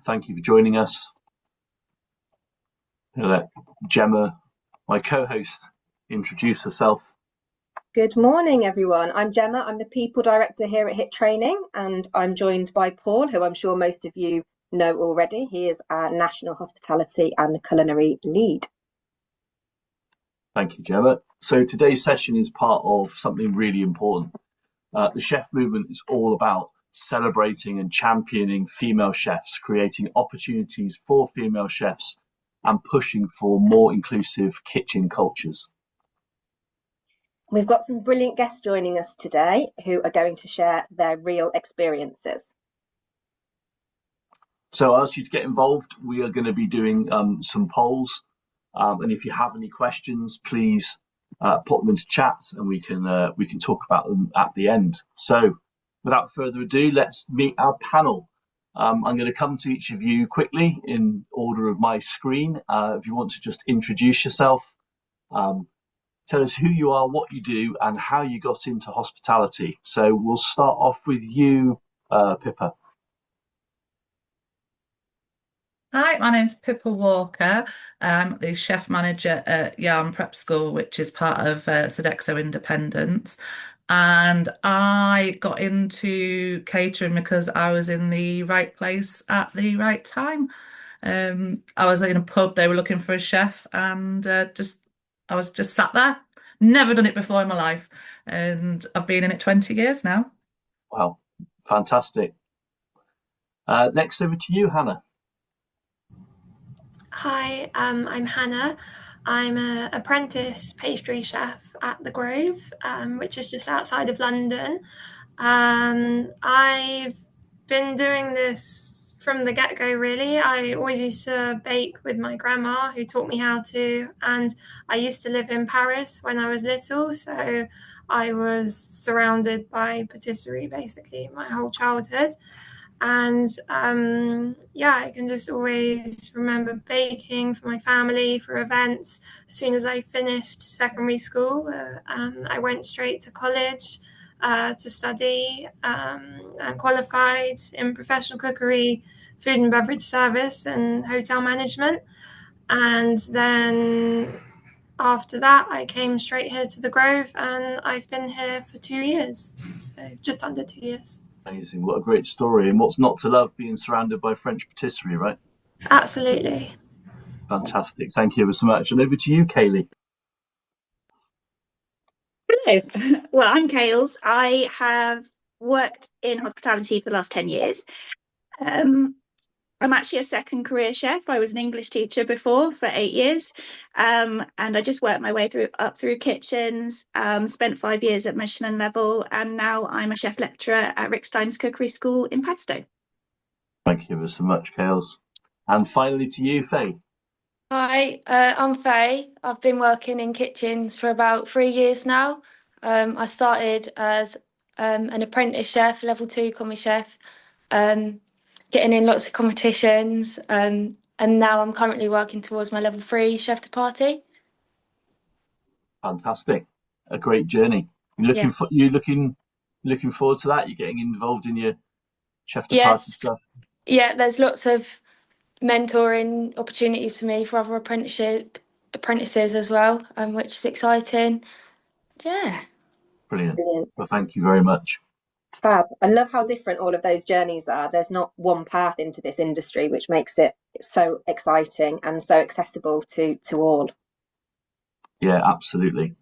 Thank you for joining us. I'll let Gemma, my co-host, introduce herself. Good morning, everyone. I'm Gemma. I'm the People Director here at HIT Training, and I'm joined by Paul, who I'm sure most of you know already. He is our National Hospitality and Culinary Lead. Thank you, Gemma. So today's session is part of something really important. The chef movement is all about celebrating and championing female chefs, creating opportunities for female chefs, and pushing for more inclusive kitchen cultures. We've got some brilliant guests joining us today who are going to share their real experiences. So I'll ask you to get involved. We are going to be doing some polls. And if you have any questions, please put them into chat and we can talk about them at the end. So without further ado, let's meet our panel. I'm going to come to each of you quickly in order of my screen. If you want to just introduce yourself, tell us who you are, what you do, and how you got into hospitality. So we'll start off with you, Pippa. Hi, my name's Pippa Walker. I'm the chef manager at Yarm Prep School, which is part of Sodexo Independence. And I got into catering because I was in the right place at the right time. I was in a pub, they were looking for a chef, and I was just sat there. Never done it before in my life. And I've been in it 20 years now. Wow, fantastic. Next over to you, Hannah. Hi, I'm Hannah. I'm an apprentice pastry chef at The Grove, which is just outside of London. I've been doing this from the get-go, really. I always used to bake with my grandma, who taught me how to, and I used to live in Paris when I was little, so I was surrounded by patisserie basically my whole childhood. And I can just always remember baking for my family, for events. As soon as I finished secondary school, I went straight to college to study and qualified in professional cookery, food and beverage service, and hotel management. And then after that, I came straight here to the Grove, and I've been here for 2 years, so just under 2 years. Amazing. What a great story. And what's not to love being surrounded by French patisserie, right? Absolutely. Fantastic. Thank you ever so much. And over to you, Kaylee. Hello. Well, I'm Kales. I have worked in hospitality for the last 10 years. I'm actually a second career chef. I was an English teacher before for 8 years, and I just worked my way up through kitchens, spent 5 years at Michelin level, and now I'm a chef lecturer at Rick Stein's Cookery School in Padstow. Thank you ever so much, Kales. And finally to you, Faye. Hi, I'm Faye. I've been working in kitchens for about 3 years now. I started as an apprentice chef, level 2 commis chef, getting in lots of competitions, and now I'm currently working towards my level 3 chef de partie. Fantastic. A great journey. You're looking forward to that? You're getting involved in your chef de partie stuff? Yeah, there's lots of mentoring opportunities for me for other apprentices as well, which is exciting. Yeah. Brilliant. Well, thank you very much. Fab. I love how different all of those journeys are. There's not one path into this industry, which makes it so exciting and so accessible to all. Yeah, absolutely.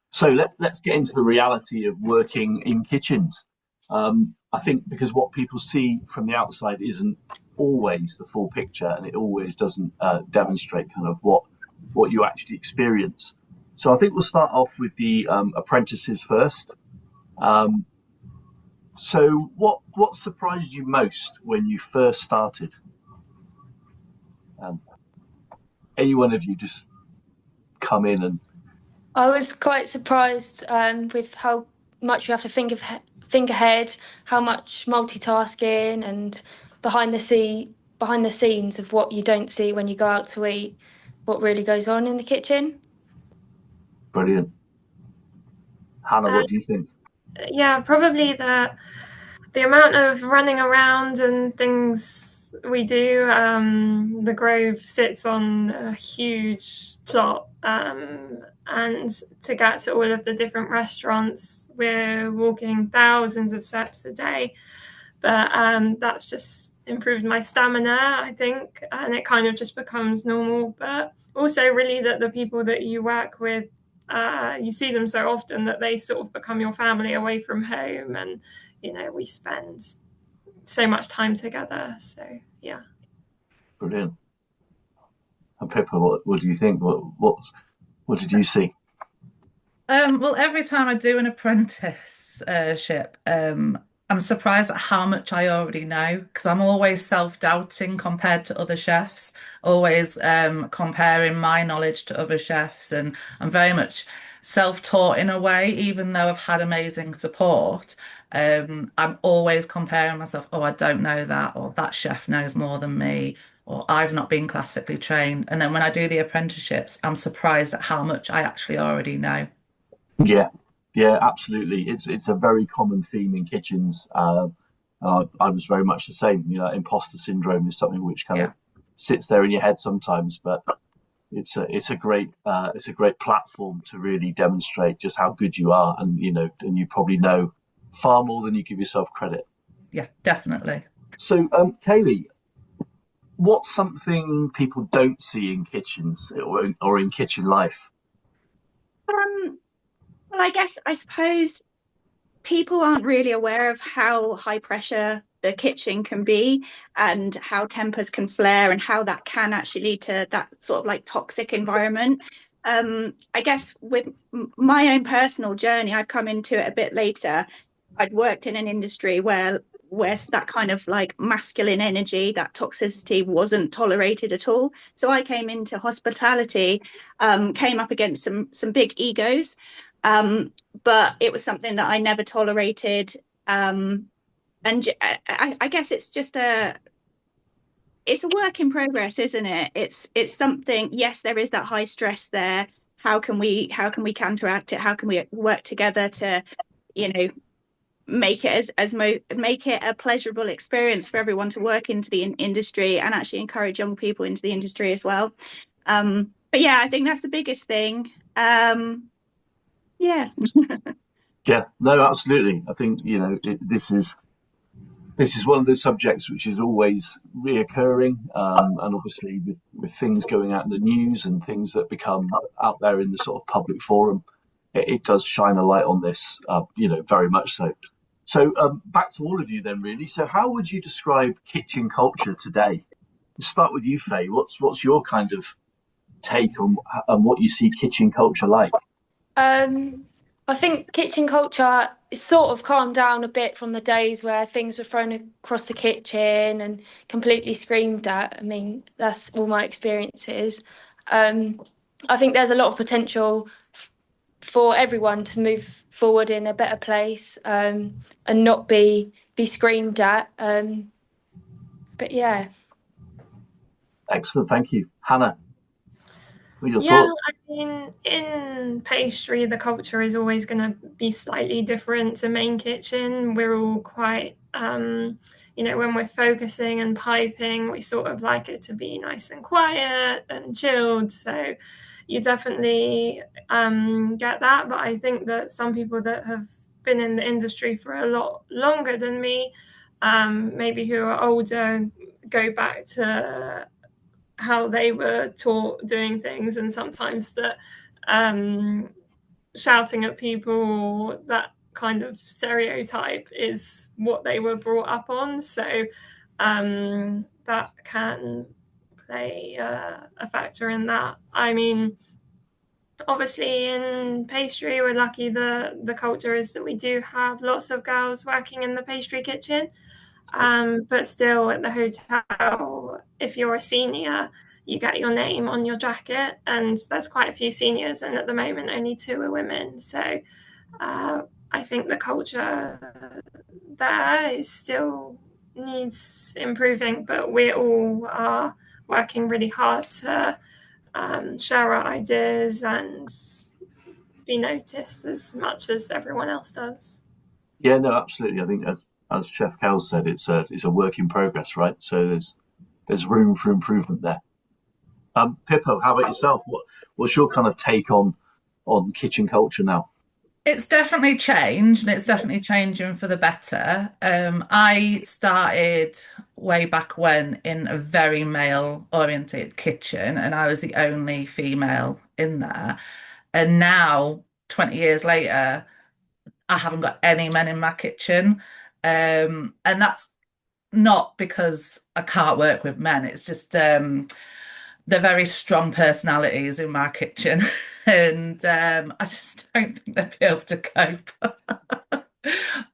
So let's get into the reality of working in kitchens. I think because what people see from the outside isn't always the full picture, and it always doesn't demonstrate kind of what you actually experience. So I think we'll start off with the apprentices first. So what surprised you most when you first started? Any one of you just come in and... I was quite surprised with how much you have to think ahead, how much multitasking and behind the scenes of what you don't see when you go out to eat, what really goes on in the kitchen. Brilliant. Hannah, what do you think? Yeah, probably the amount of running around and things we do. The Grove sits on a huge plot, and to get to all of the different restaurants, we're walking thousands of steps a day. But that's just improved my stamina, I think, and it kind of just becomes normal. But also really that the people that you work with, you see them so often that they sort of become your family away from home, and we spend so much time together. So yeah. Brilliant. And Pippa, what do you think? What did you see? Well, every time I do an apprenticeship, I'm surprised at how much I already know because I'm always self-doubting compared to other chefs, always comparing my knowledge to other chefs, and I'm very much self-taught in a way, even though I've had amazing support. I'm always comparing myself, oh, I don't know that, or that chef knows more than me, or I've not been classically trained. And then when I do the apprenticeships, I'm surprised at how much I actually already know. Yeah, yeah, absolutely. It's a very common theme in kitchens. I was very much the same. Imposter syndrome is something which kind of sits there in your head sometimes, but it's a great platform to really demonstrate just how good you are, and you probably know far more than you give yourself credit. Yeah, definitely. So, Kaylee, what's something people don't see in kitchens or in kitchen life? Well, I suppose people aren't really aware of how high pressure the kitchen can be and how tempers can flare and how that can actually lead to that sort of like toxic environment. I guess with my own personal journey, I've come into it a bit later. I'd worked in an industry where that kind of like masculine energy, that toxicity wasn't tolerated at all. So I came into hospitality, came up against some big egos, but it was something that I never tolerated. And I guess it's just it's a work in progress, isn't it? It's something. Yes, there is that high stress there. How can we counteract it? How can we work together to, make it make it a pleasurable experience for everyone to work into the industry and actually encourage young people into the industry as well. But yeah, I think that's the biggest thing. Yeah. Yeah, no, absolutely. I think this is one of those subjects which is always reoccurring, and obviously with things going out in the news and things that become out there in the sort of public forum, it does shine a light on this, very much so. So back to all of you then, really. So how would you describe kitchen culture today? Let's start with you, Faye. What's your kind of take on what you see kitchen culture like? I think kitchen culture is sort of calmed down a bit from the days where things were thrown across the kitchen and completely screamed at. I mean, that's all my experiences. I think there's a lot of potential for everyone to move forward in a better place, and not be screamed at. But yeah. Excellent, thank you. Hannah, what are your thoughts? I mean, in pastry, the culture is always going to be slightly different to main kitchen. We're all quite, when we're focusing and piping, we sort of like it to be nice and quiet and chilled. So you definitely get that. But I think that some people that have been in the industry for a lot longer than me, maybe who are older, go back to how they were taught doing things, and sometimes that shouting at people, that kind of stereotype is what they were brought up on. So that can play a factor in that. I mean, obviously in pastry, we're lucky the culture is that we do have lots of girls working in the pastry kitchen. But still at the hotel, if you're a senior, you get your name on your jacket, and there's quite a few seniors, and at the moment only 2 are women. So I think the culture there is still needs improving, but we all are working really hard to share our ideas and be noticed as much as everyone else does. Yeah, no, absolutely. I think as Chef Cal said, it's a work in progress, right? So there's room for improvement there. Pippo, how about yourself? What's your kind of take on kitchen culture now? It's definitely changed, and it's definitely changing for the better. I started way back when in a very male-oriented kitchen, and I was the only female in there. And now, 20 years later, I haven't got any men in my kitchen. And that's not because I can't work with men. It's just they're very strong personalities in my kitchen, and I just don't think they'd be able to cope.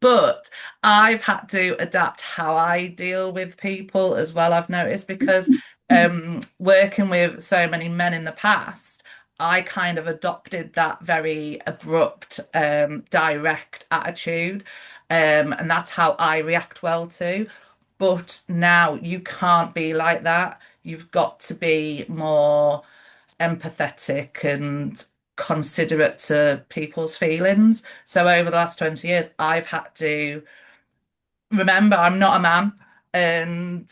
But I've had to adapt how I deal with people as well, I've noticed, because working with so many men in the past, I kind of adopted that very abrupt, direct attitude. And that's how I react well to. But now you can't be like that. You've got to be more empathetic and considerate to people's feelings. So over the last 20 years, I've had to remember I'm not a man and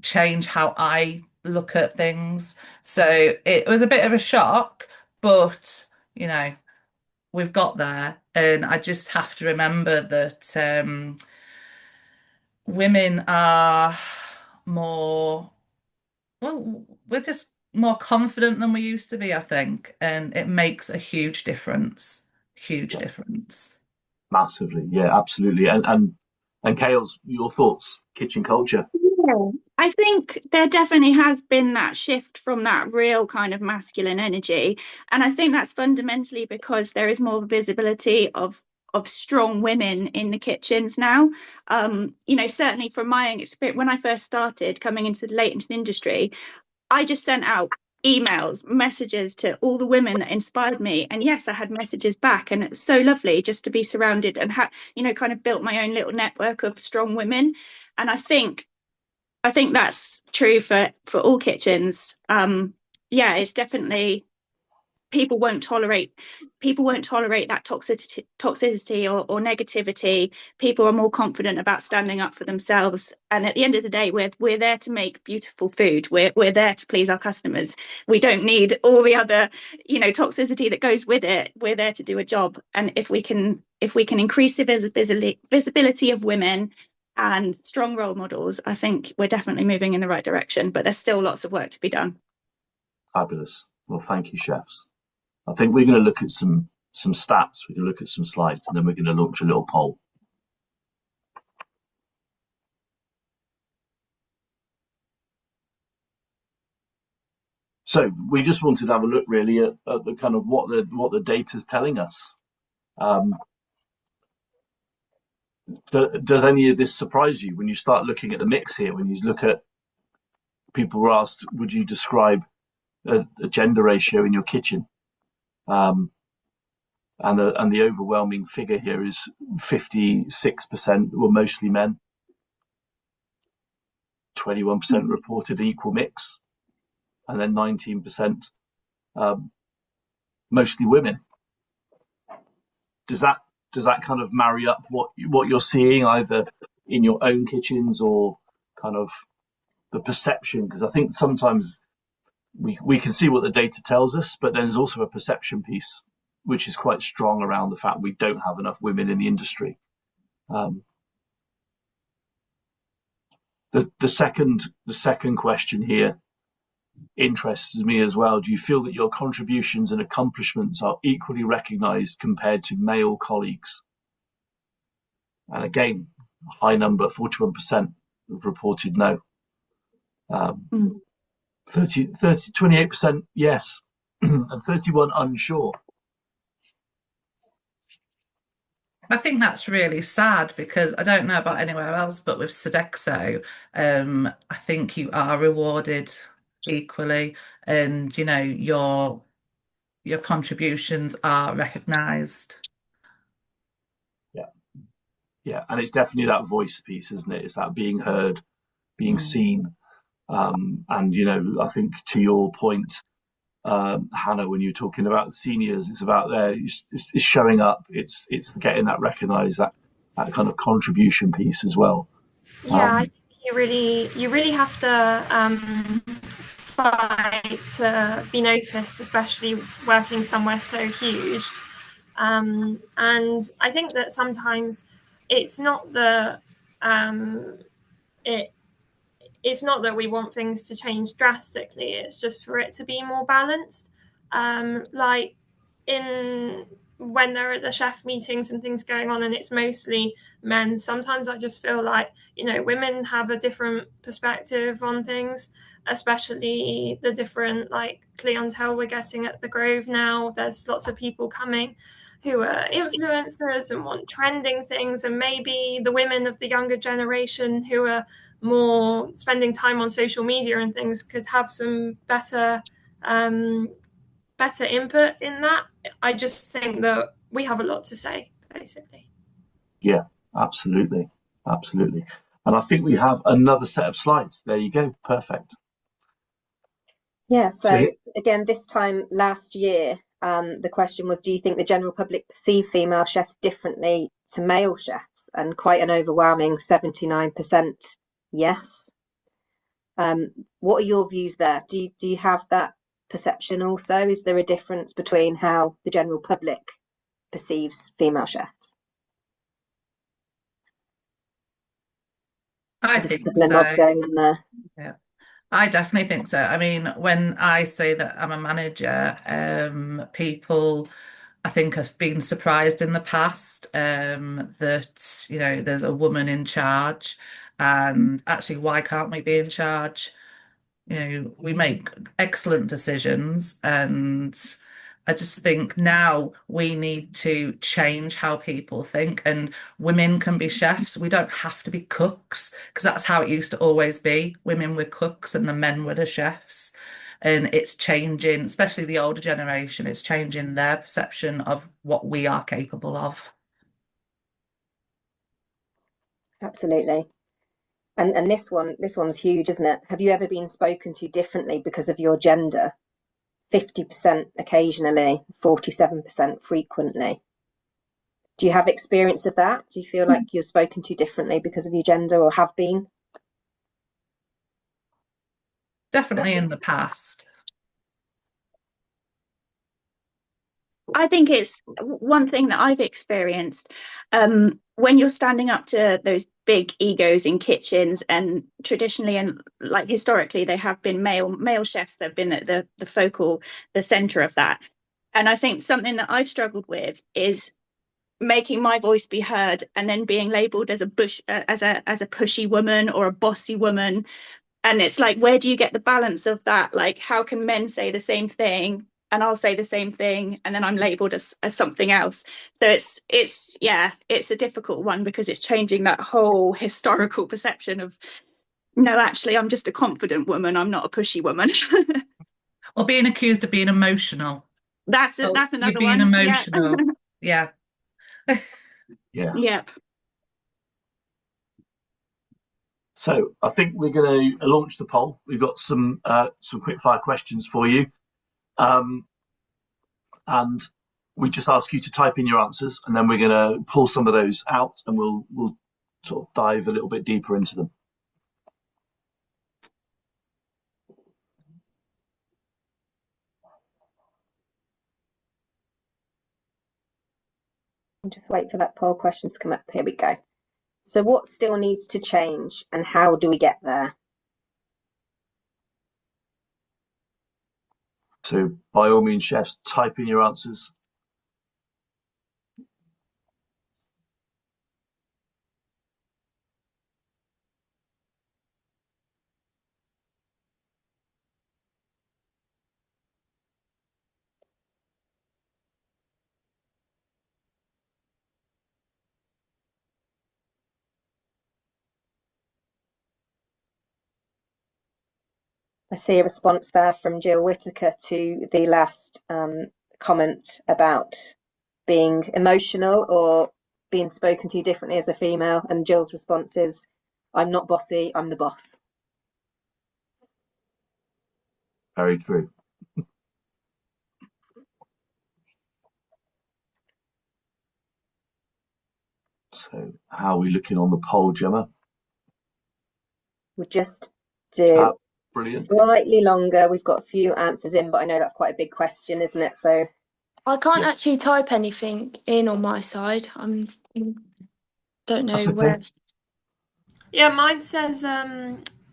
change how I look at things. So it was a bit of a shock, but we've got there. And I just have to remember that women are more, well, we're just more confident than we used to be, I think. And it makes a huge difference. Huge difference. Massively, yeah, absolutely. And Kales, your thoughts, kitchen culture? Yeah, I think there definitely has been that shift from that real kind of masculine energy. And I think that's fundamentally because there is more visibility of strong women in the kitchens now. Certainly from my own experience, when I first started coming into the industry, I just sent out emails, messages to all the women that inspired me. And yes, I had messages back, and it's so lovely just to be surrounded and kind of built my own little network of strong women. And I think that's true for all kitchens. It's definitely people won't tolerate that toxicity or negativity. People are more confident about standing up for themselves. And at the end of the day, we're there to make beautiful food. We're there to please our customers. We don't need all the other toxicity that goes with it. We're there to do a job. And if we can increase the visibility of women and strong role models, I think we're definitely moving in the right direction, but there's still lots of work to be done. Fabulous. Well, thank you, chefs. I think we're going to look at some stats. We're going to look at some slides, and then we're going to launch a little poll. So we just wanted to have a look really at the kind of what the data is telling us. Does any of this surprise you when you start looking at the mix here? When you look at, people were asked, would you describe a gender ratio in your kitchen? And the overwhelming figure here is 56% were mostly men. 21% reported equal mix, and then 19% mostly women. Does that kind of marry up what you're seeing either in your own kitchens or kind of the perception? Because I think sometimes we can see what the data tells us, but then there's also a perception piece which is quite strong around the fact we don't have enough women in the industry. The second question here interests me as well. Do you feel that your contributions and accomplishments are equally recognised compared to male colleagues? And again, a high number, 41% have reported no. 28% yes, and 31% unsure. I think that's really sad because I don't know about anywhere else, but with Sodexo, I think you are rewarded equally, and your contributions are recognised. Yeah, and it's definitely that voice piece, isn't it? It's that being heard, being seen, and I think to your point, Hannah, when you're talking about seniors, it's about it's showing up. It's getting that recognised, that kind of contribution piece as well. Yeah, I think you really have to fight to be noticed, especially working somewhere so huge. And I think that sometimes it's not the it's not that we want things to change drastically, it's just for it to be more balanced. Like when there are the chef meetings and things going on and it's mostly men, sometimes I just feel like, women have a different perspective on things, especially the different clientele we're getting at the Grove now. There's lots of people coming who are influencers and want trending things, and maybe the women of the younger generation who are more spending time on social media and things could have some better input in that. I just think that we have a lot to say, basically. Yeah, absolutely. And I think we have another set of slides. There you go. Perfect. Yeah, so again, this time last year, the question was, do you think the general public perceive female chefs differently to male chefs? And quite an overwhelming 79% yes. What are your views there? Do you have that perception also? Is there a difference between how the general public perceives female chefs? I There's a think couple of so. nods going on there. Yeah, I definitely think so. I mean, when I say that I'm a manager, people, I think, have been surprised in the past that, there's a woman in charge, and actually, why can't we be in charge? We make excellent decisions, and I just think now we need to change how people think, and women can be chefs. We don't have to be cooks, because that's how it used to always be. Women were cooks and the men were the chefs. And it's changing, especially the older generation, it's changing their perception of what we are capable of. Absolutely. And this one's huge, isn't it? Have you ever been spoken to differently because of your gender? 50% occasionally, 47% frequently. Do you have experience of that? Do you feel like you're spoken to differently because of your gender, or have been? Definitely in the past. I think it's one thing that I've experienced when you're standing up to those big egos in kitchens, and traditionally and historically they have been male chefs that have been at the center of that. And I think something that I've struggled with is making my voice be heard and then being labeled as a pushy woman or a bossy woman. And it's like, where do you get the balance of that? Like, how can men say the same thing and I'll say the same thing, and then I'm labeled as something else? So it's a difficult one, because it's changing that whole historical perception of, no, actually, I'm just a confident woman. I'm not a pushy woman. Or being accused of being emotional. That's another you're being one. emotional. Yeah. Yeah. Yep. So I think we're going to launch the poll. We've got some quick fire questions for you, and we just ask you to type in your answers, and then we're going to pull some of those out, and we'll sort of dive a little bit deeper into them. Just wait for that poll question to come up. Here we go. So what still needs to change, and how do we get there? So by all means, chefs, type in your answers. I see a response there from Jill Whitaker to the last comment about being emotional or being spoken to differently as a female. And Jill's response is, I'm not bossy, I'm the boss. Very true. So how are we looking on the poll, Gemma? We'll just do Brilliant. slightly longer. We've got a few answers in, but I know that's quite a big question, isn't it? So I can't actually type anything in on my side. Don't know where. Yeah, mine says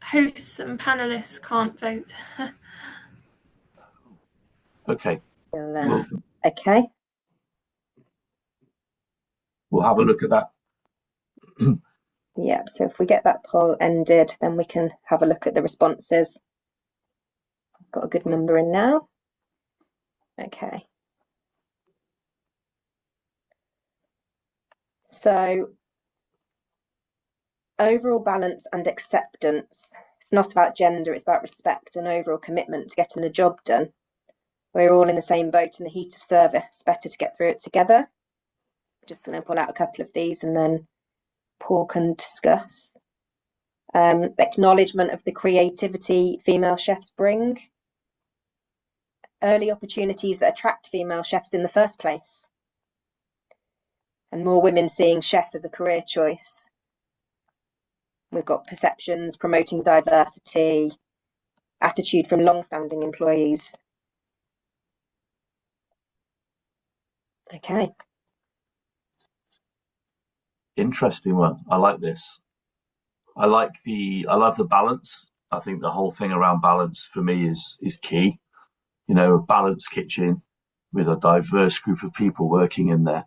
hosts and panelists can't vote. Okay. Okay. We'll have a look at that. Yeah, so if we get that poll ended, then we can have a look at the responses. I've got a good number in now. Okay. So overall balance and acceptance. It's not about gender, it's about respect and overall commitment to getting the job done. We're all in the same boat in the heat of service. It's better to get through it together. Just going to pull out a couple of these and then Paul can discuss. Acknowledgement of the creativity female chefs bring. Early opportunities that attract female chefs in the first place. And more women seeing chef as a career choice. We've got perceptions, promoting diversity, attitude from long-standing employees. Okay. Interesting one. I like this. I love the balance. I think the whole thing around balance for me is key. You know, a balanced kitchen with a diverse group of people working in there.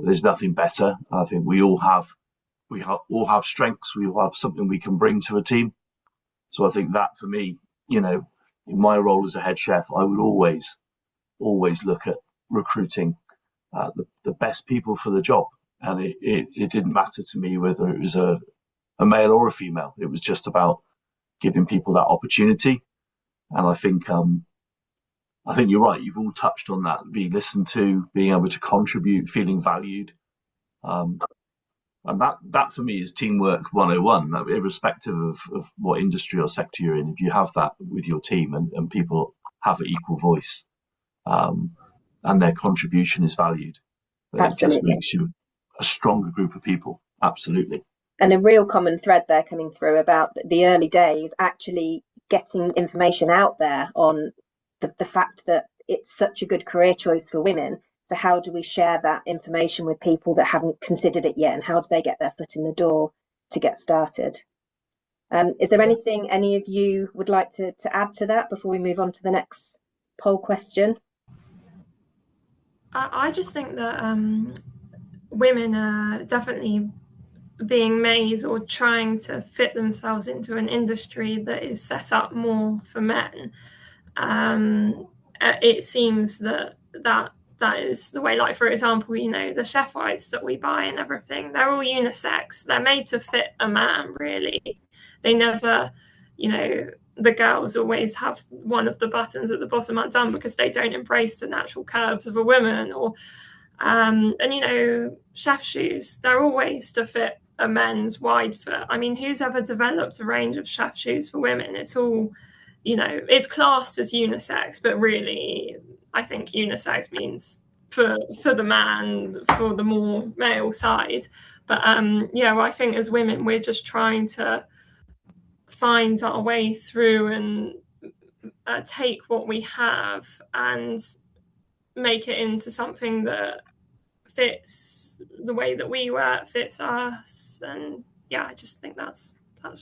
There's nothing better. I think we all have strengths. We all have something we can bring to a team. So I think that for me, you know, in my role as a head chef, I would always look at recruiting the best people for the job. And it didn't matter to me whether it was a male or a female. It was just about giving people that opportunity. And I think you're right. You've all touched on that, being listened to, being able to contribute, feeling valued. And that for me is teamwork 101, that irrespective of what industry or sector you're in. If you have that with your team and people have an equal voice and their contribution is valued, it just makes you a stronger group of people. Absolutely. And a real common thread there coming through about the early days, actually getting information out there on the fact that it's such a good career choice for women. So how do we share that information with people that haven't considered it yet, and how do they get their foot in the door to get started? Is there anything any of you would like to add to that before we move on to the next poll question? I just think that women are definitely being made or trying to fit themselves into an industry that is set up more for men. It seems that is the way. Like, for example, you know, the chef whites that we buy and everything, they're all unisex. They're made to fit a man, really. They never, you know, the girls always have one of the buttons at the bottom undone because they don't embrace the natural curves of a woman. Or and you know, chef shoes, they're always to fit a men's wide foot. I mean, who's ever developed a range of chef shoes for women? It's all, you know, it's classed as unisex, but really I think unisex means for the man, for the more male side. But yeah, I think as women we're just trying to find our way through and take what we have and make it into something that fits the way that we work, fits us. And yeah, I just think that's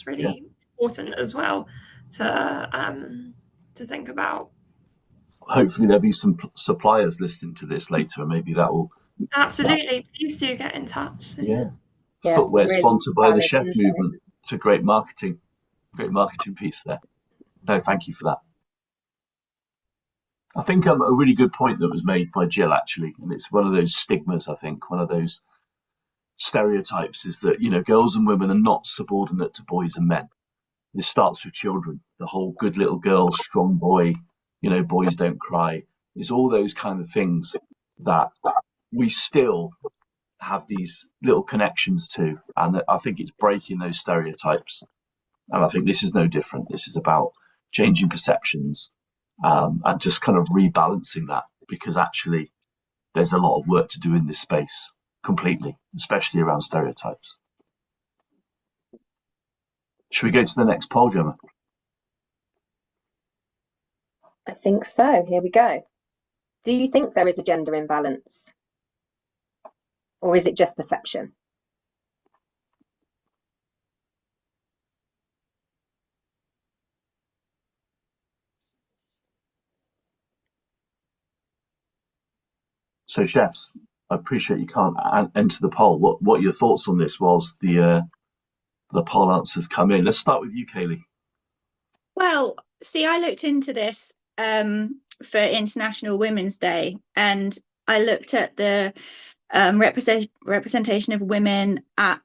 really important as well to think about. Hopefully there'll be some suppliers listening to this later, and maybe that will absolutely. Please do get in touch. Footwear really sponsored by the chef movement. It's a great marketing piece there. No, thank you for that. I think a really good point that was made by Jill, actually, and it's one of those stigmas, I think, one of those stereotypes is that, you know, girls and women are not subordinate to boys and men. This starts with children. The whole good little girl, strong boy, you know, boys don't cry. It's all those kind of things that we still have these little connections to. And I think it's breaking those stereotypes. And I think this is no different. This is about changing perceptions and just kind of rebalancing that, because actually there's a lot of work to do in this space completely, especially around stereotypes. Should we go to the next poll, Gemma? I think so. Here we go. Do you think there is a gender imbalance? Or is it just perception? So, chefs, I appreciate you can't enter the poll. What are your thoughts on this whilst the poll answers come in? Let's start with you, Kaylee. Well, see, I looked into this for International Women's Day, and I looked at the representation of women at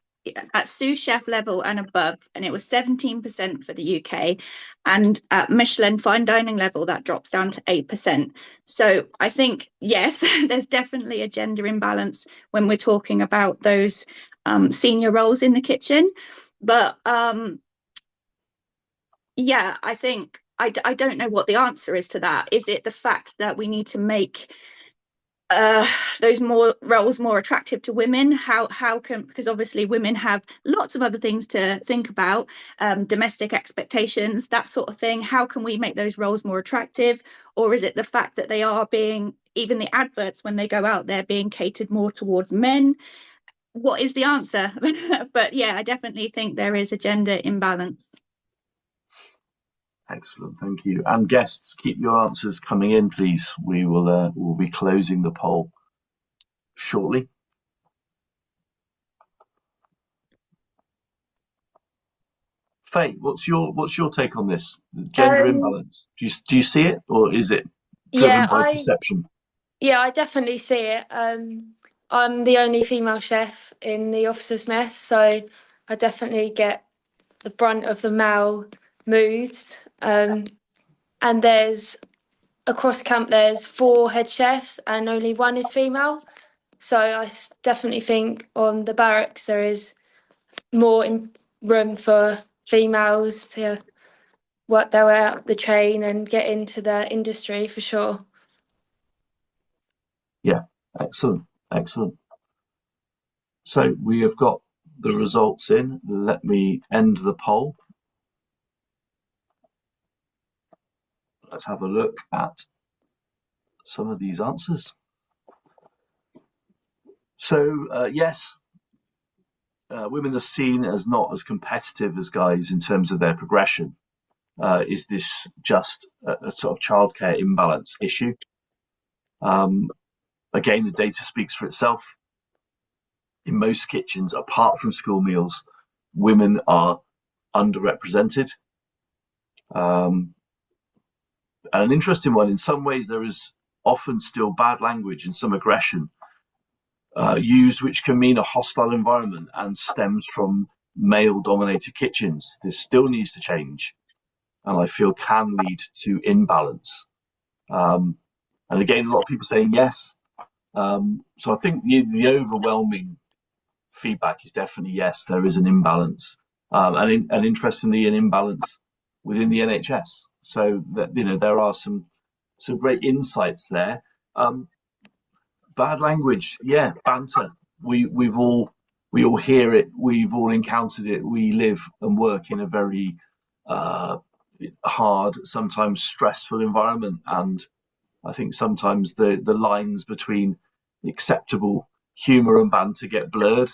sous chef level and above, and it was 17% for the UK, and at Michelin fine dining level that drops down to 8%. So I think, yes, there's definitely a gender imbalance when we're talking about those senior roles in the kitchen, but yeah, I think I don't know what the answer is to that. Is it the fact that we need to make those more roles more attractive to women? How can, because obviously women have lots of other things to think about, domestic expectations, that sort of thing. How can we make those roles more attractive? Or is it the fact that they are being, even the adverts when they go out, they're being catered more towards men? What is the answer? But yeah, I definitely think there is a gender imbalance. Excellent, thank you. And guests, keep your answers coming in, please. We'll be closing the poll shortly. Faye, what's your take on this? The gender imbalance. Do you see it, or is it driven by perception? Yeah, I definitely see it. I'm the only female chef in the officers' mess, so I definitely get the brunt of the male moods. And there's across camp there's 4 head chefs and only 1 is female. So I definitely think on the barracks there is more room for females to work their way up the chain and get into the industry for sure. Yeah, excellent. So we have got the results in. Let me end the poll. Let's have a look at some of these answers. So yes, women are seen as not as competitive as guys in terms of their progression. Is this just a sort of childcare imbalance issue? Again, the data speaks for itself. In most kitchens, apart from school meals, women are underrepresented. And an interesting one, in some ways, there is often still bad language and some aggression used, which can mean a hostile environment and stems from male-dominated kitchens. This still needs to change, and I feel can lead to imbalance. And again, a lot of people saying yes. So I think the overwhelming feedback is definitely yes, there is an imbalance, and interestingly, an imbalance within the NHS. So that, there are some great insights there. Bad language, yeah, banter. We all hear it. We've all encountered it. We live and work in a very hard, sometimes stressful environment, and I think sometimes the lines between acceptable humour and banter get blurred.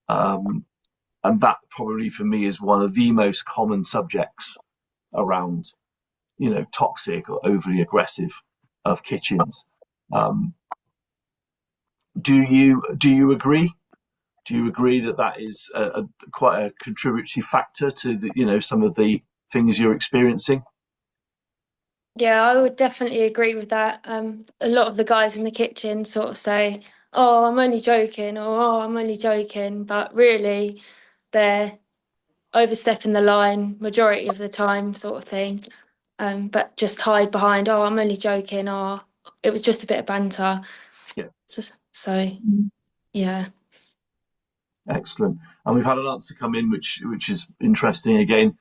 And that probably for me is one of the most common subjects around, toxic or overly aggressive of kitchens. Do you agree? Do you agree that is quite a contributory factor to the, some of the things you're experiencing? Yeah, I would definitely agree with that. A lot of the guys in the kitchen sort of say, "Oh, I'm only joking," or "Oh, I'm only joking," but really they're overstepping the line majority of the time, sort of thing. But just hide behind, "Oh, I'm only joking," or "It was just a bit of banter." Yeah. So yeah. Excellent. And we've had an answer come in which is interesting again.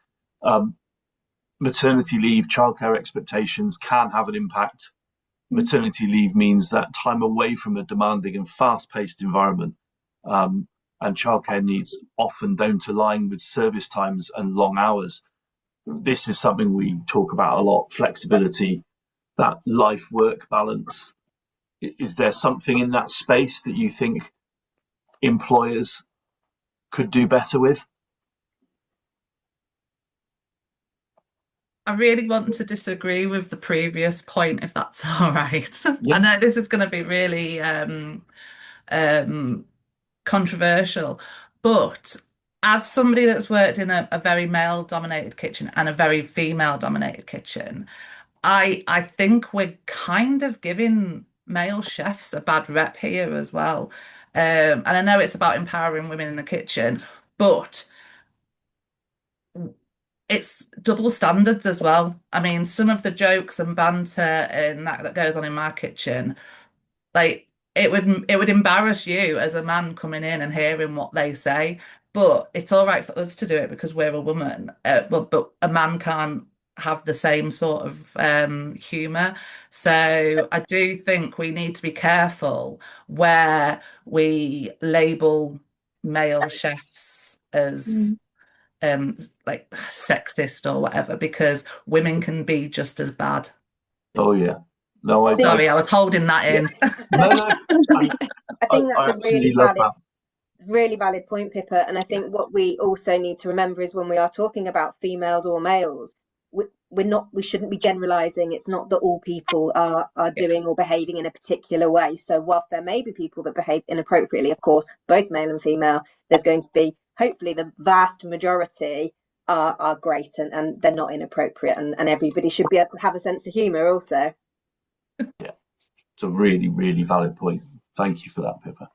Maternity leave, childcare expectations can have an impact. Maternity leave means that time away from a demanding and fast-paced environment, and and childcare needs often don't align with service times and long hours. This is something we talk about a lot, flexibility, that life-work balance. Is there something in that space that you think employers could do better with? I really want to disagree with the previous point, if that's all right. Yeah. I know this is going to be really controversial, but as somebody that's worked in a very male-dominated kitchen and a very female-dominated kitchen, I think we're kind of giving male chefs a bad rep here as well. And I know it's about empowering women in the kitchen, but it's double standards as well. I mean, some of the jokes and banter and that goes on in my kitchen, like it would embarrass you as a man coming in and hearing what they say. But it's all right for us to do it because we're a woman. But a man can't have the same sort of humor. So I do think we need to be careful where we label male chefs as like sexist or whatever, because women can be just as bad. Oh yeah. No, Sorry, I was holding that in. No. I think that's a absolutely love that. really valid point, Pippa. And I think what we also need to remember is when we are talking about females or males, we shouldn't be generalizing. It's not that all people are doing or behaving in a particular way. So whilst there may be people that behave inappropriately, of course, both male and female, there's going to be, hopefully the vast majority are great and they're not inappropriate, and everybody should be able to have a sense of humor also. Yeah, it's a really, really valid point. Thank you for that, Pippa.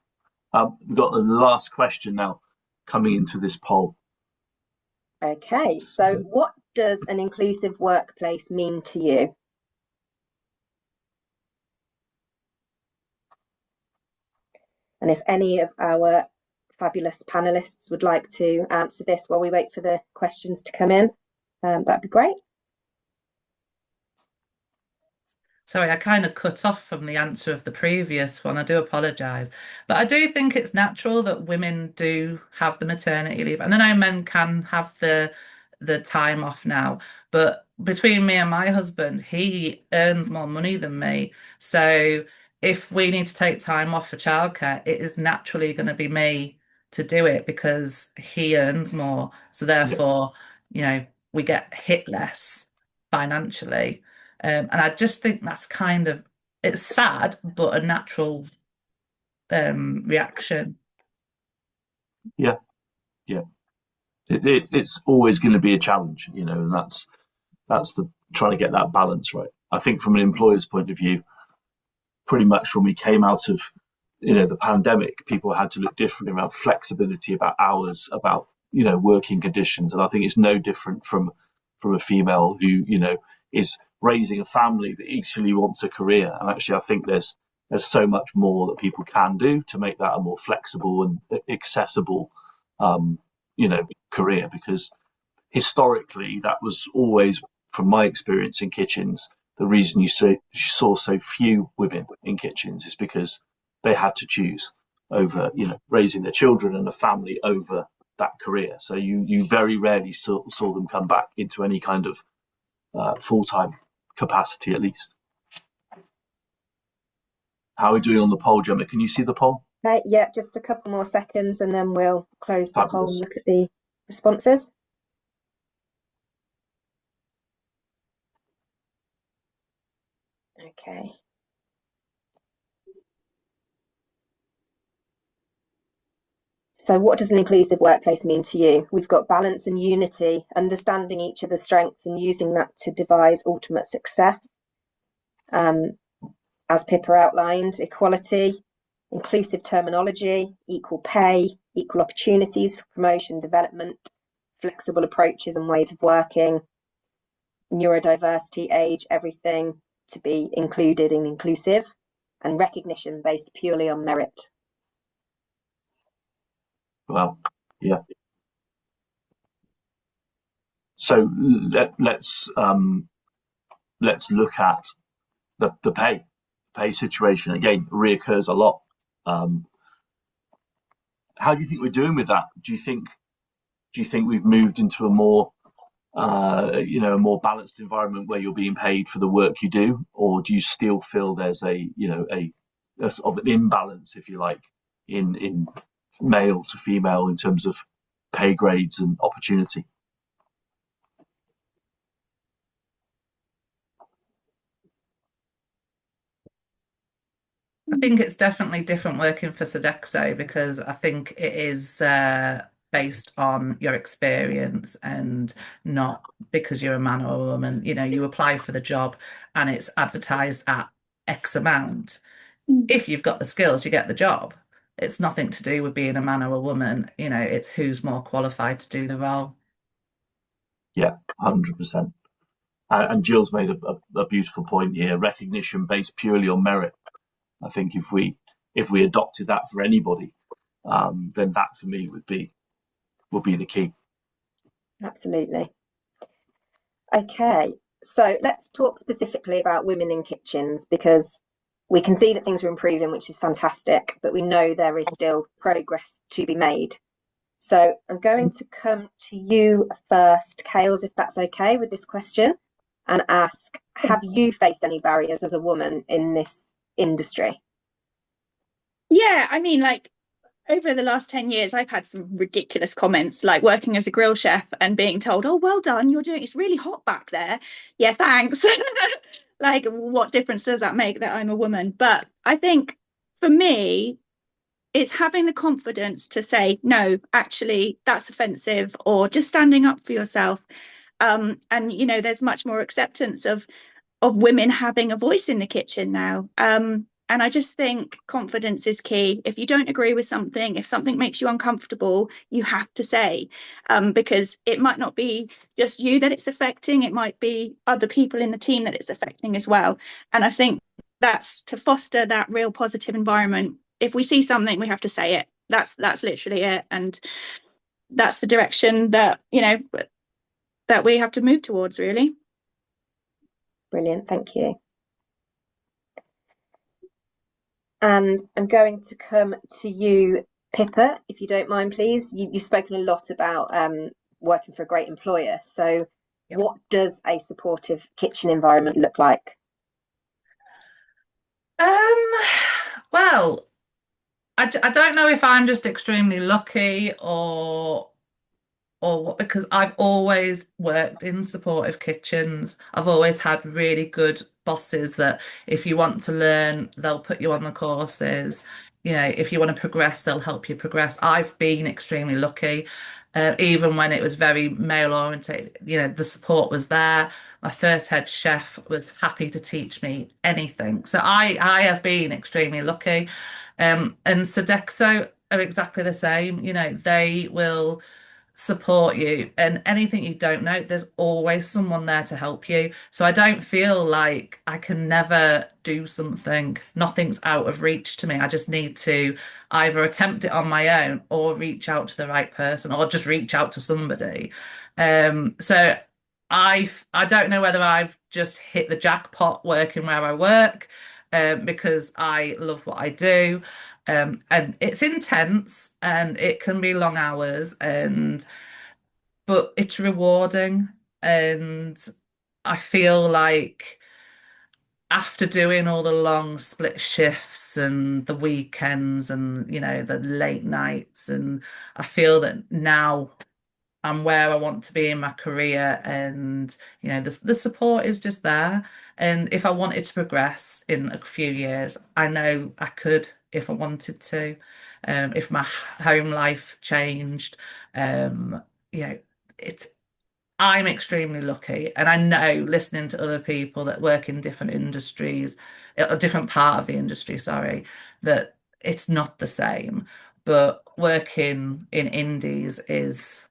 We've got the last question now coming into this poll. Okay, so what does an inclusive workplace mean to you? And if any of our fabulous panelists would like to answer this while we wait for the questions to come in, that'd be great. Sorry, I kind of cut off from the answer of the previous one. I do apologise. But I do think it's natural that women do have the maternity leave. And I know men can have the time off now. But between me and my husband, he earns more money than me. So if we need to take time off for childcare, it is naturally going to be me to do it because he earns more. So therefore, we get hit less financially. And I just think that's it's sad, but a natural reaction. Yeah. It's always going to be a challenge, and that's the trying to get that balance right. I think from an employer's point of view, pretty much when we came out of the pandemic, people had to look different around flexibility, about hours, about working conditions, and I think it's no different from a female who is raising a family that equally wants a career. And actually, I think there's so much more that people can do to make that a more flexible and accessible, career. Because historically, that was always, from my experience in kitchens, the reason you saw so few women in kitchens is because they had to choose over, raising their children and a family over that career. So you very rarely saw them come back into any kind of full-time capacity, at least. How are we doing on the poll, Gemma? Can you see the poll? Yeah, just a couple more seconds and then we'll close the poll and look at the responses. Okay. So what does an inclusive workplace mean to you? We've got balance and unity, understanding each other's strengths and using that to devise ultimate success. As Pippa outlined, equality, inclusive terminology, equal pay, equal opportunities for promotion, development, flexible approaches and ways of working, neurodiversity, age, everything to be included and inclusive, and recognition based purely on merit. Well, yeah. So let's look at the pay situation. Again, reoccurs a lot. how do you think we're doing with that? Do you think we've moved into a more a more balanced environment where you're being paid for the work you do, or do you still feel there's a sort of an imbalance, if you like, in male to female in terms of pay grades and opportunity? I think it's definitely different working for Sodexo, because I think it is based on your experience and not because you're a man or a woman. You know, you apply for the job and it's advertised at X amount. If you've got the skills, you get the job. It's nothing to do with being a man or a woman. You know, it's who's more qualified to do the role. Yeah, 100%. And Jill's made a beautiful point here: recognition based purely on merit. I think if we adopted that for anybody, then that for me would be the key. Absolutely. Okay, so let's talk specifically about women in kitchens, because we can see that things are improving, which is fantastic, but we know there is still progress to be made. So I'm going to come to you first, Kales, if that's okay with this question, and ask, have you faced any barriers as a woman in this industry? Yeah, I mean, like, over the last 10 years, I've had some ridiculous comments, like working as a grill chef and being told, oh, well done, it's really hot back there. Yeah, thanks. Like, what difference does that make that I'm a woman? But I think for me, it's having the confidence to say, no, actually, that's offensive, or just standing up for yourself. And, there's much more acceptance of women having a voice in the kitchen now. And I just think confidence is key. If you don't agree with something, if something makes you uncomfortable, you have to say, because it might not be just you that it's affecting. It might be other people in the team that it's affecting as well. And I think that's to foster that real positive environment. If we see something, we have to say it. That's literally it. And that's the direction that, that we have to move towards, really. Brilliant, thank you. And I'm going to come to you, Pippa, if you don't mind, please. You've spoken a lot about working for a great employer. So what does a supportive kitchen environment look like? Well, I don't know if I'm just extremely lucky or what, because I've always worked in supportive kitchens. I've always had really good bosses that if you want to learn, they'll put you on the courses. You know, if you want to progress, they'll help you progress. I've been extremely lucky. Even when it was very male oriented, the support was there. My first head chef was happy to teach me anything. So I have been extremely lucky. And Sodexo are exactly the same. They will support you, and anything you don't know, there's always someone there to help you. So I don't feel like I can never do something. Nothing's out of reach to me. I just need to either attempt it on my own or reach out to the right person, or just reach out to somebody. So I don't know whether I've just hit the jackpot working where I work, because I love what I do. And it's intense and it can be long hours, but it's rewarding. And I feel like after doing all the long split shifts and the weekends and, the late nights, and I feel that now I'm where I want to be in my career, and the support is just there. And if I wanted to progress in a few years, I know I could if I wanted to. If my home life changed, it's I'm extremely lucky, and I know, listening to other people that work in different industries, a different part of the industry, sorry, that it's not the same. But working in indies is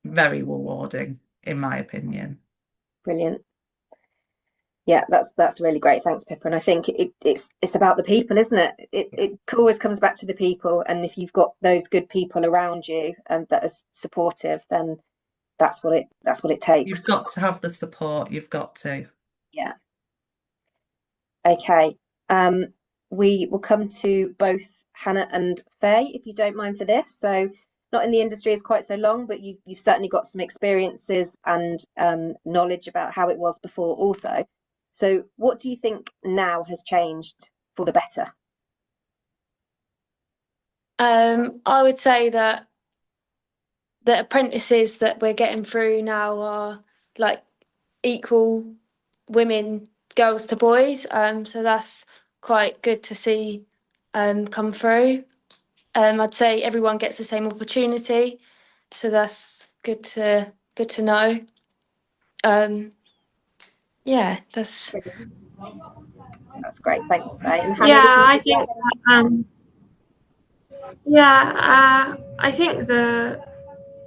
very rewarding, in my opinion. Brilliant. Yeah, that's really great. Thanks, Pippa. And I think it's about the people, isn't it? It always comes back to the people. And if you've got those good people around you and that are supportive, then that's what it takes. You've got to have the support. You've got to. Yeah. Okay. We will come to both Hannah and Faye, if you don't mind for this. So not in the industry as quite so long, but you've certainly got some experiences and knowledge about how it was before also. So what do you think now has changed for the better? I would say that the apprentices that we're getting through now are like equal women, girls to boys. So that's quite good to see come through. I'd say everyone gets the same opportunity, so that's good to know. Yeah, that's great. Thanks, Faye. And Hannah, Yeah, would you? I think I think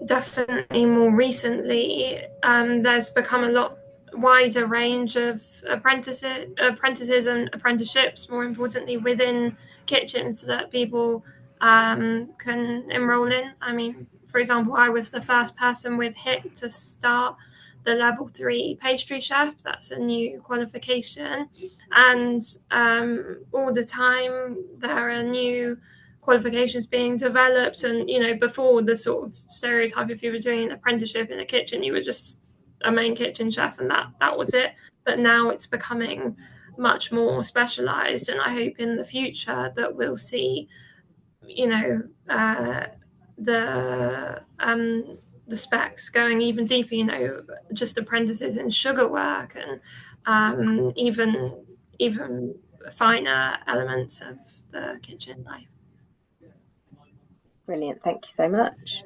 definitely more recently there's become a lot wider range of apprentices and apprenticeships, more importantly within kitchens, that people can enroll in. I mean, for example, I was the first person with HIT to start the level 3 pastry chef. That's a new qualification, and all the time there are new qualifications being developed. And before, the sort of stereotype, if you were doing an apprenticeship in a kitchen, you were just a main kitchen chef and that was it. But now it's becoming much more specialized, and I hope in the future that we'll see the specs going even deeper, just apprentices in sugar work and even finer elements of the kitchen life. Brilliant, thank you so much.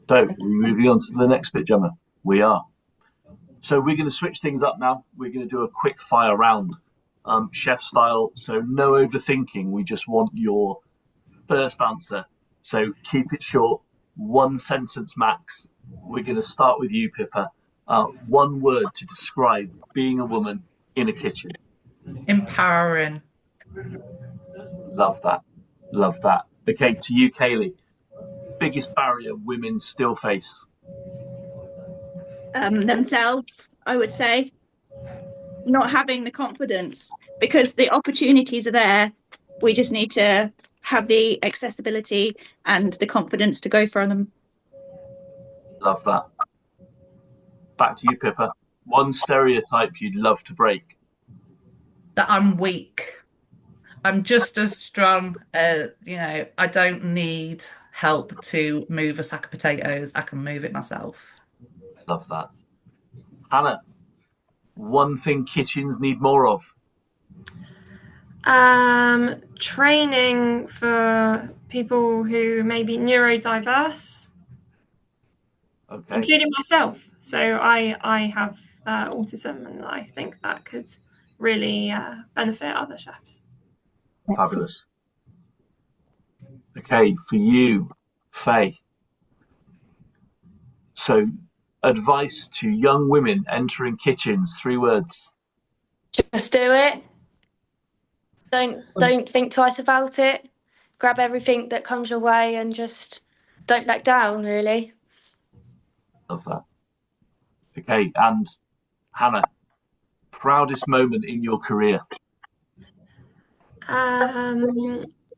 So we're moving on to the next bit, Gemma. We are. So we're going to switch things up now. We're going to do a quick fire round, chef style. So no overthinking. We just want your first answer. So keep it short, 1 sentence max. We're going to start with you, Pippa. 1 word to describe being a woman in a kitchen. Empowering. Love that. Love that. Okay, to you, Kaylee. Biggest barrier women still face? Themselves, I would say. Not having the confidence, because the opportunities are there. We just need to have the accessibility and the confidence to go for them. Love that. Back to you, Pippa. 1 stereotype you'd love to break? That I'm weak. I'm just as strong. I don't need help to move a sack of potatoes. I can move it myself. Love that. Hannah, 1 thing kitchens need more of? Training for people who may be neurodiverse, Okay. including myself. So I have autism, and I think that could really benefit other chefs. Fabulous. Okay, for you, Faye. So, advice to young women entering kitchens, 3 words. just do it. Don't think twice about it. Grab everything that comes your way and just don't back down, really. Love that. Okay, and Hannah, proudest moment in your career?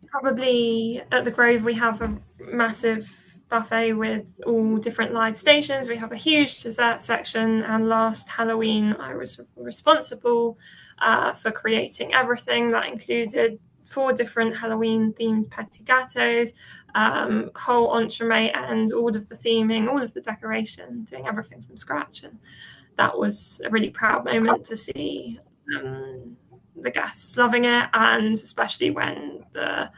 Probably at the Grove, we have a massive buffet with all different live stations. We have a huge dessert section, and last Halloween I was responsible for creating everything. That included 4 different Halloween themed petit gâteaux, whole entremet, and all of the theming, all of the decoration, doing everything from scratch. And that was a really proud moment to see the guests loving it, and especially when the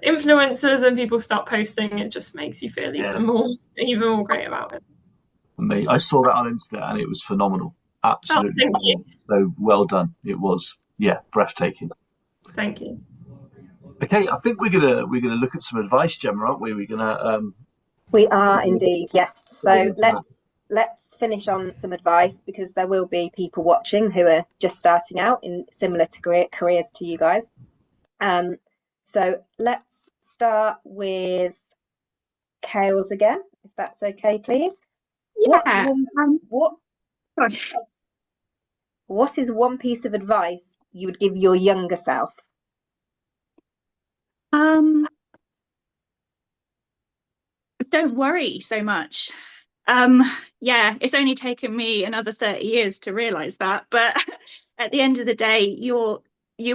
influencers and people start posting, it just makes you feel even more great about it. I saw that on Insta and it was phenomenal. Absolutely phenomenal. So well done. It was, breathtaking. Thank you. Okay, I think we're gonna look at some advice, Gemma, aren't we? We are indeed, yes. So let's finish on some advice, because there will be people watching who are just starting out in similar to careers to you guys. So let's start with Kales again, if that's okay, please. Yeah. What? what is one piece of advice you would give your younger self? Don't worry so much. Yeah, it's only taken me another 30 years to realize that, but at the end of the day, you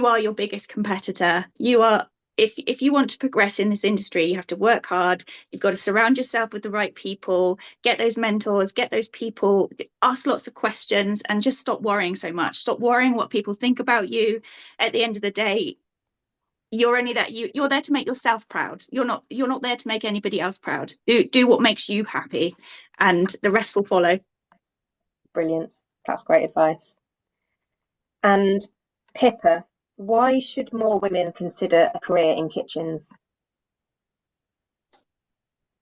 are your biggest competitor. You are, if you want to progress in this industry, you have to work hard. You've got to surround yourself with the right people, get those mentors, get those people, ask lots of questions, and just stop worrying so much. Stop worrying what people think about you. At the end of the day, you're there to make yourself proud. You're not there to make anybody else proud. Do what makes you happy, and the rest will follow. Brilliant. That's great advice. And Pippa, why should more women consider a career in kitchens?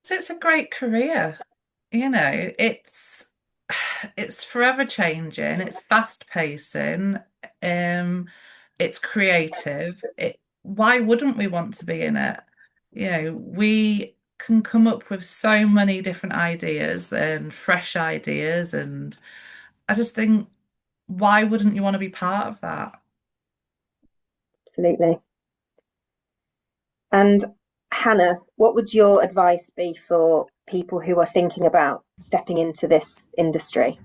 So it's a great career. You know, it's forever changing, it's fast pacing, it's creative. Why wouldn't we want to be in it? You know, we can come up with so many different ideas and fresh ideas, and I just think, why wouldn't you want to be part of that? Absolutely. And Hannah, what would your advice be for people who are thinking about stepping into this industry?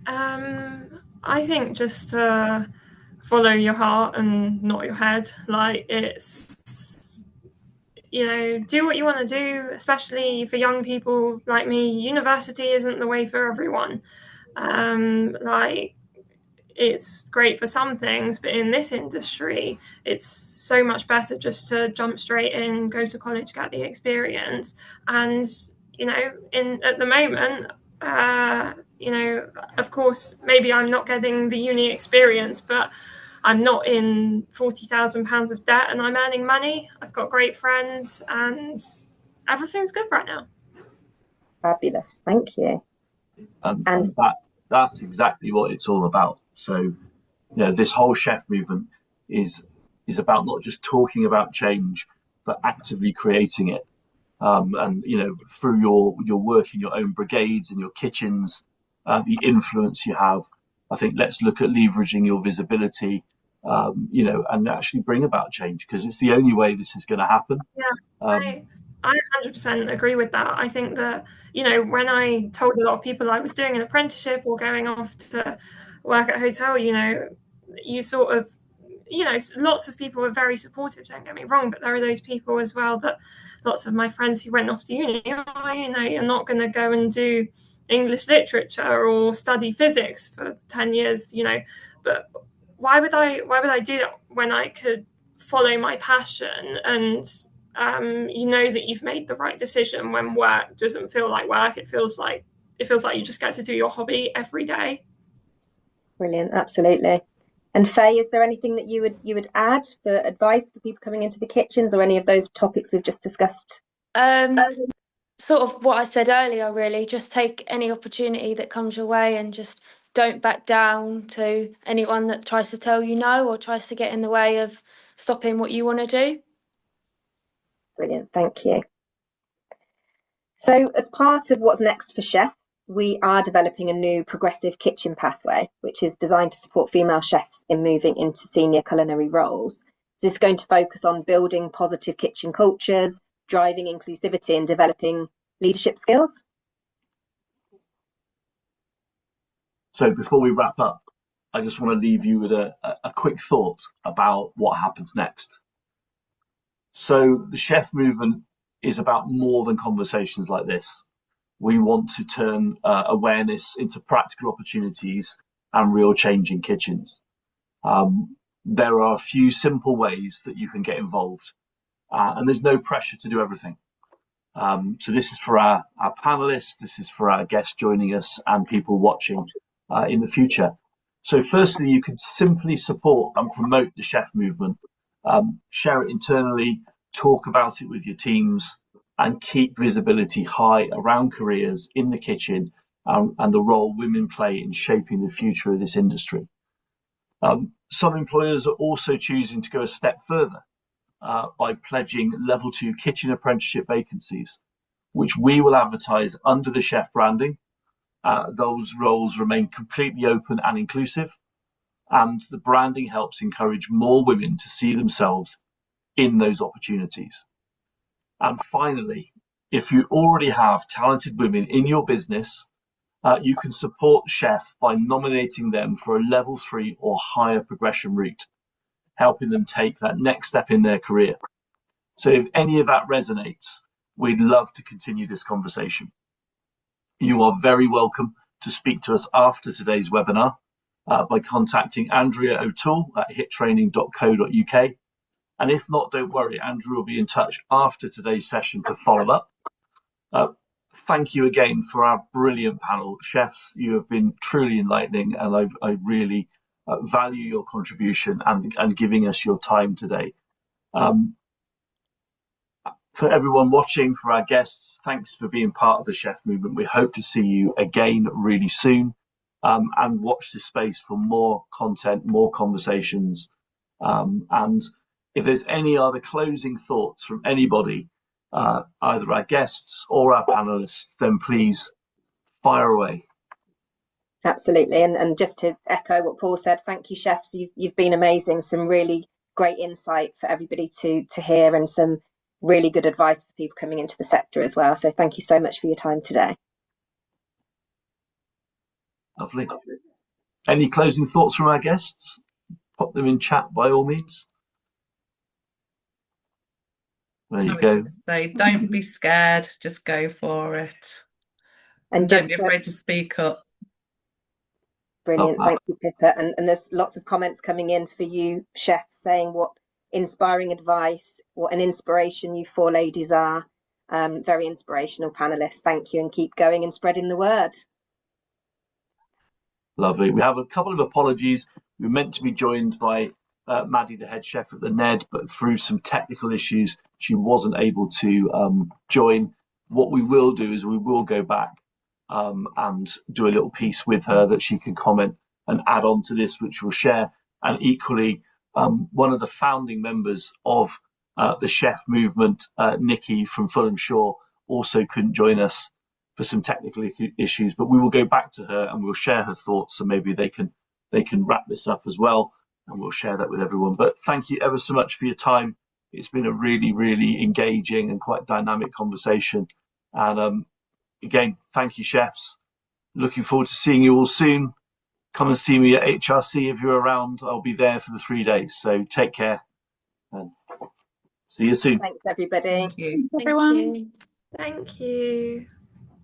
I think just follow your heart and not your head. Like, it's, you know, do what you want to do, especially for young people like me. University isn't the way for everyone. Like, it's great for some things, but in this industry, it's so much better just to jump straight in, go to college, get the experience. And, you know, at the moment, you know, of course, maybe I'm not getting the uni experience, but I'm not in £40,000 of debt and I'm earning money. I've got great friends and everything's good right now. Fabulous. Thank you. And that's exactly what it's all about. So, you know, this whole chef movement is about not just talking about change, but actively creating it. And, you know, through your work in your own brigades and your kitchens, the influence you have, I think let's look at leveraging your visibility, you know, and actually bring about change, because it's the only way this is going to happen. Yeah, I 100% agree with that. I think that, you know, when I told a lot of people I was doing an apprenticeship or going off to work at a hotel, you know, you sort of, you know, lots of people are very supportive, don't get me wrong, but there are those people as well that lots of my friends who went off to uni, oh, you know, you're not going to go and do English literature or study physics for 10 years, you know, but why would I do that when I could follow my passion and you know that you've made the right decision when work doesn't feel like work. It feels like you just get to do your hobby every day. Brilliant, absolutely. And Faye, is there anything that you would add for advice for people coming into the kitchens, or any of those topics we've just discussed? Sort of what I said earlier, really. Just take any opportunity that comes your way and just don't back down to anyone that tries to tell you no or tries to get in the way of stopping what you want to do. Brilliant, thank you. So as part of what's next for Chef, we are developing a new progressive kitchen pathway, which is designed to support female chefs in moving into senior culinary roles. This is going to focus on building positive kitchen cultures, driving inclusivity, and developing leadership skills. So before we wrap up, I just want to leave you with a quick thought about what happens next. So the chef movement is about more than conversations like this. We want to turn awareness into practical opportunities and real change in kitchens. There are a few simple ways that you can get involved, and there's no pressure to do everything. So this is for our panelists, this is for our guests joining us and people watching in the future. So firstly, you can simply support and promote the chef movement, share it internally, talk about it with your teams, and keep visibility high around careers in the kitchen and the role women play in shaping the future of this industry. Some employers are also choosing to go a step further by pledging level 2 kitchen apprenticeship vacancies, which we will advertise under the chef branding those roles remain completely open and inclusive, and the branding helps encourage more women to see themselves in those opportunities. And finally, if you already have talented women in your business, you can support SHEF by nominating them for a level 3 or higher progression route, helping them take that next step in their career. So if any of that resonates, we'd love to continue this conversation. You are very welcome to speak to us after today's webinar by contacting Andrea O'Toole at hittraining.co.uk. And if not, don't worry, Andrew will be in touch after today's session to follow up. Thank you again for our brilliant panel. Chefs, you have been truly enlightening, and I really value your contribution and giving us your time today. For everyone watching, for our guests, thanks for being part of the Chef movement. We hope to see you again really soon, and watch this space for more content, more conversations. And if there's any other closing thoughts from anybody, either our guests or our panelists, then please fire away. Absolutely. And just to echo what Paul said, thank you, chefs. You've been amazing. Some really great insight for everybody to hear, and some really good advice for people coming into the sector as well. So thank you so much for your time today. Lovely. Any closing thoughts from our guests? Pop them in chat by all means. There you go. Just say, don't be scared, just go for it. And don't be afraid to speak up. Brilliant. Thank you, Pippa. And there's lots of comments coming in for you, chefs, saying what inspiring advice, what an inspiration you 4 ladies are. Very inspirational panelists. Thank you, and keep going and spreading the word. Lovely. We have a couple of apologies. We were meant to be joined by Maddie, the head chef at the Ned, but through some technical issues, she wasn't able to join. What we will do is we will go back and do a little piece with her that she can comment and add on to this, which we'll share. And equally, one of the founding members of the chef movement, Nikki from Fulham Shore, also couldn't join us for some technical issues, but we will go back to her and we'll share her thoughts, so maybe they can wrap this up as well, and we'll share that with everyone. But thank you ever so much for your time. It's been a really, really engaging and quite dynamic conversation. And again, thank you, chefs. Looking forward to seeing you all soon. Come and see me at HRC if you're around. I'll be there for the 3 days. So take care and see you soon. Thanks, everybody. Thanks, everyone. Thank you.